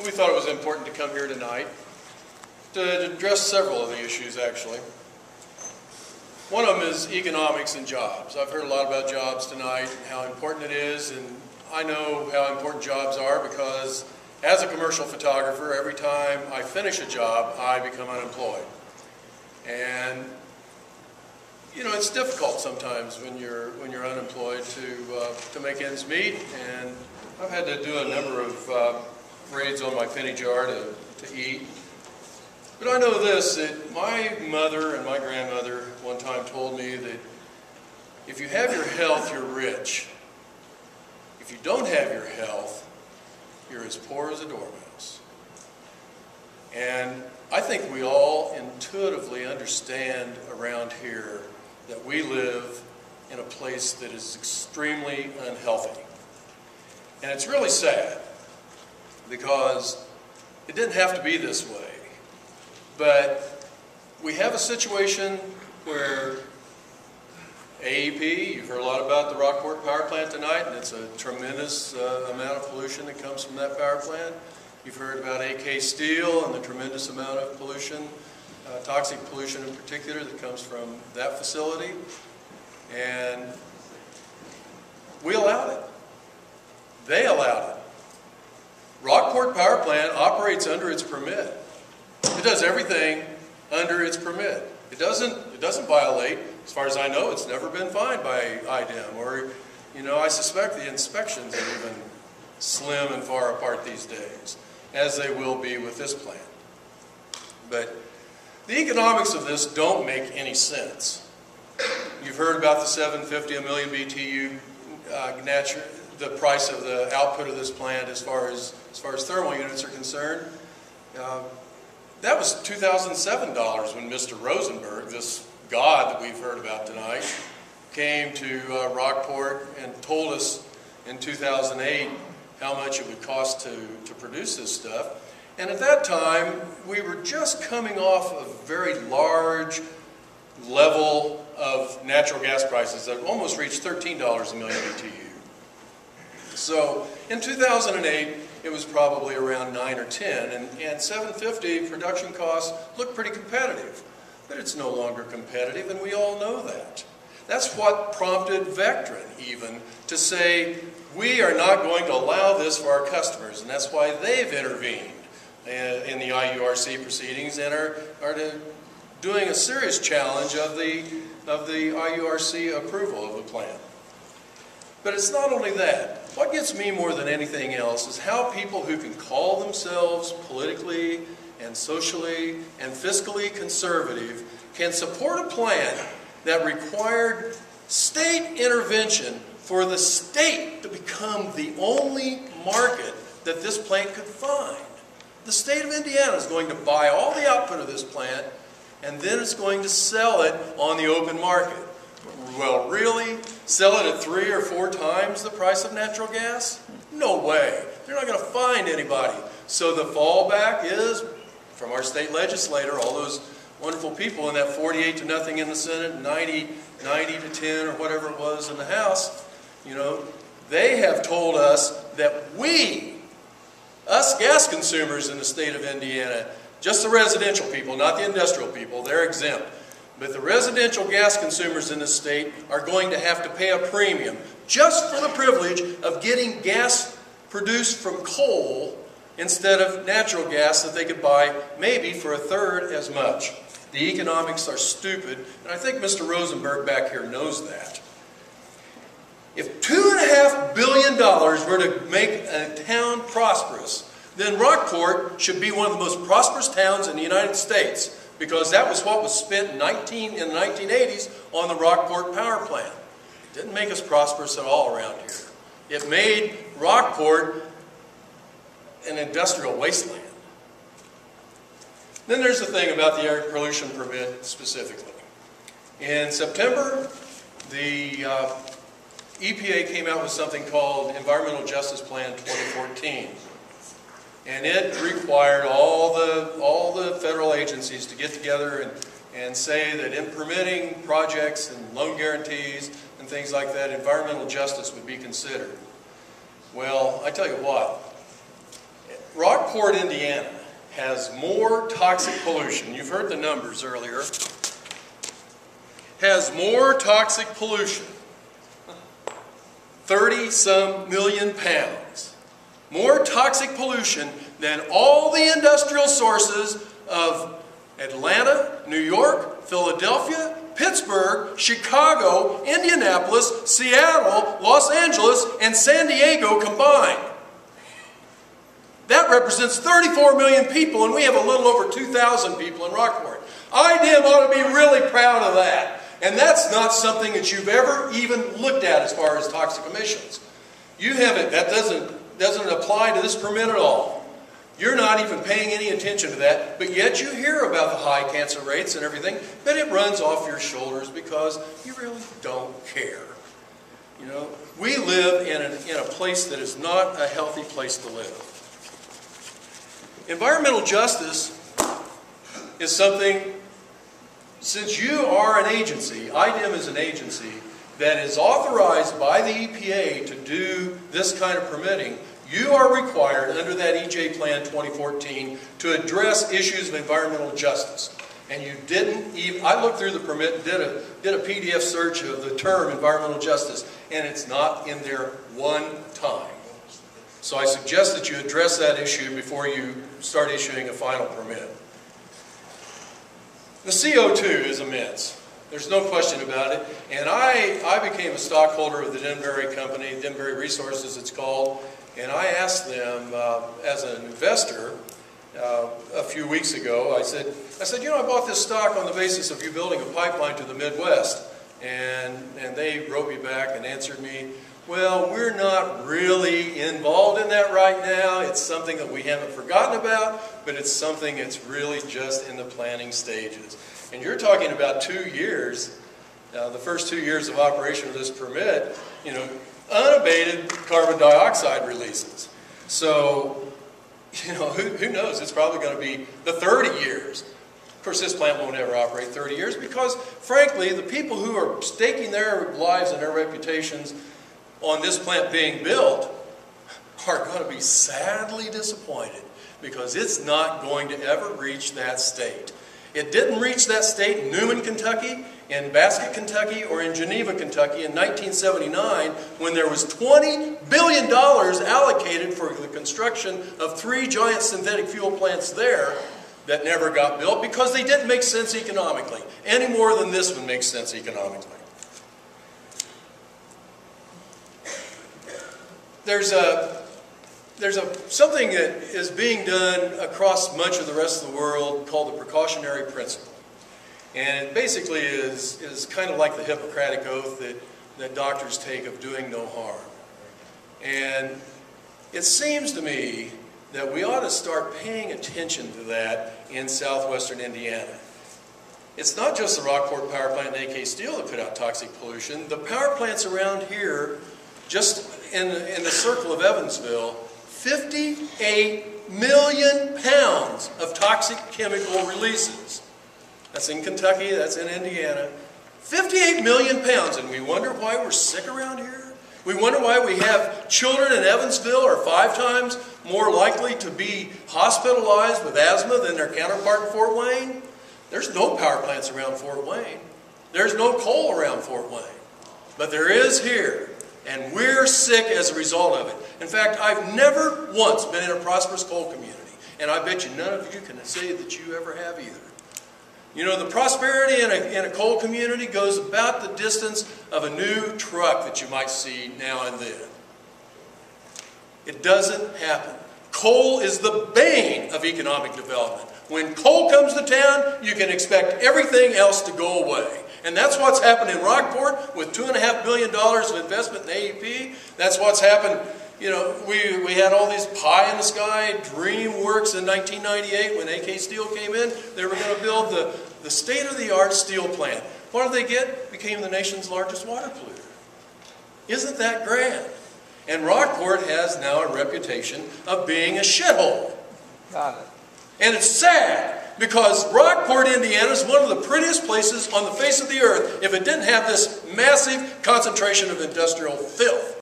We thought it was important to come here tonight to address several of the issues, actually. One of them is economics and jobs. I've heard a lot about jobs tonight and how important it is, and I know how important jobs are because as a commercial photographer, every time I finish a job, I become unemployed. And you know, it's difficult sometimes when you're unemployed to make ends meet, and I've had to do a number of raids on my penny jar to eat. But I know this, that my mother and my grandmother one time told me that if you have your health, you're rich. If you don't have your health, you're as poor as a dormouse. And I think we all intuitively understand around here that we live in a place that is extremely unhealthy. And it's really sad because it didn't have to be this way. But we have a situation where AEP, you've heard a lot about the Rockport power plant tonight, and it's a tremendous amount of pollution that comes from that power plant. You've heard about AK Steel and the tremendous amount of pollution, toxic pollution in particular, that comes from that facility. And we allowed it. They allowed it. Rockport Power Plant operates under its permit. It does everything under its permit. It doesn't violate. As far as I know, it's never been fined by IDEM, or, you know, I suspect the inspections are even slim and far apart these days, as they will be with this plant. But the economics of this don't make any sense. You've heard about the $750 a million BTU the price of the output of this plant as far as thermal units are concerned. That was $2,007 when Mr. Rosenberg, this god that we've heard about tonight, came to Rockport and told us in 2008 how much it would cost to produce this stuff. And at that time, we were just coming off a very large level of natural gas prices that almost reached $13 a million BTU. So in 2008, it was probably around 9 or 10, and 750 production costs looked pretty competitive. But it's no longer competitive, and we all know that. That's what prompted Vectren even to say, we are not going to allow this for our customers, and that's why they've intervened in the IURC proceedings and are doing a serious challenge of the IURC approval of the plan. But it's not only that. What gets me more than anything else is how people who can call themselves politically and socially and fiscally conservative can support a plan that required state intervention for the state to become the only market that this plant could find. The state of Indiana is going to buy all the output of this plant, and then it's going to sell it on the open market. Well, really? Sell it at 3 or 4 times the price of natural gas? No way. They're not going to find anybody. So the fallback is, from our state legislator, all those wonderful people in that 48-0 in the Senate, 90-10 or whatever it was in the House, you know, they have told us that us gas consumers in the state of Indiana, just the residential people, not the industrial people, they're exempt. But the residential gas consumers in the state are going to have to pay a premium just for the privilege of getting gas produced from coal instead of natural gas that they could buy maybe for 1/3 as much. The economics are stupid, and I think Mr. Rosenberg back here knows that. If $2.5 billion were to make a town prosperous, then Rockport should be one of the most prosperous towns in the United States, because that was what was spent in the 1980s on the Rockport power plant. It didn't make us prosperous at all around here. It made Rockport an industrial wasteland. Then there's the thing about the air pollution permit specifically. In September, the EPA came out with something called Environmental Justice Plan 2014. And it required all the federal agencies to get together and say that in permitting projects and loan guarantees and things like that, environmental justice would be considered. Well, I tell you what, Rockport, Indiana has more toxic pollution, you've heard the numbers earlier, has more toxic pollution, 30-some million pounds, more toxic pollution than all the industrial sources of Atlanta, New York, Philadelphia, Pittsburgh, Chicago, Indianapolis, Seattle, Los Angeles, and San Diego combined. That represents 34 million people, and we have a little over 2,000 people in Rockport. IDM ought to be really proud of that. And that's not something that you've ever even looked at as far as toxic emissions. You haven't, that doesn't apply to this permit at all. You're not even paying any attention to that, but yet you hear about the high cancer rates and everything, but it runs off your shoulders because you really don't care. You know, we live in a place that is not a healthy place to live. Environmental justice is something, since you are an agency, IDM is an agency that is authorized by the EPA to do this kind of permitting, you are required under that EJ Plan 2014 to address issues of environmental justice. And you didn't even, I looked through the permit and did a PDF search of the term environmental justice, and it's not in there one time. So I suggest that you address that issue before you start issuing a final permit. The CO2 is immense. There's no question about it. And I became a stockholder of the Denbury company, Denbury Resources it's called, and I asked them as an investor a few weeks ago, I said, you know, I bought this stock on the basis of you building a pipeline to the Midwest. And they wrote me back and answered me, well, we're not really involved in that right now. It's something that we haven't forgotten about, but it's something that's really just in the planning stages. And you're talking about 2 years, the first 2 years of operation of this permit, you know, unabated carbon dioxide releases. So, you know, who knows? It's probably going to be the 30 years. Of course, this plant won't ever operate 30 years because, frankly, the people who are staking their lives and their reputations on this plant being built are going to be sadly disappointed because it's not going to ever reach that state. It didn't reach that state in Newman, Kentucky, in Basket, Kentucky, or in Geneva, Kentucky in 1979 when there was $20 billion allocated for the construction of 3 giant synthetic fuel plants there that never got built because they didn't make sense economically, any more than this one makes sense economically. There's something that is being done across much of the rest of the world called the precautionary principle. And it basically is kind of like the Hippocratic Oath that doctors take of doing no harm. And it seems to me that we ought to start paying attention to that in southwestern Indiana. It's not just the Rockport Power Plant and AK Steel that put out toxic pollution. The power plants around here, just in the circle of Evansville, 58 million pounds of toxic chemical releases. That's in Kentucky, that's in Indiana. 58 million pounds, and we wonder why we're sick around here? We wonder why we have children in Evansville are 5 times more likely to be hospitalized with asthma than their counterpart in Fort Wayne? There's no power plants around Fort Wayne. There's no coal around Fort Wayne. But there is here. And we're sick as a result of it. In fact, I've never once been in a prosperous coal community. And I bet you none of you can say that you ever have either. You know, the prosperity in a coal community goes about the distance of a new truck that you might see now and then. It doesn't happen. Coal is the bane of economic development. When coal comes to town, you can expect everything else to go away. And that's what's happened in Rockport with $2.5 billion of investment in AEP. That's what's happened, you know, we had all these pie in the sky dream works in 1998 when AK Steel came in. They were going to build the state-of-the-art steel plant. What did they get? Became the nation's largest water polluter. Isn't that grand? And Rockport has now a reputation of being a shithole. Got it. And it's sad. Because Rockport, Indiana is one of the prettiest places on the face of the earth if it didn't have this massive concentration of industrial filth.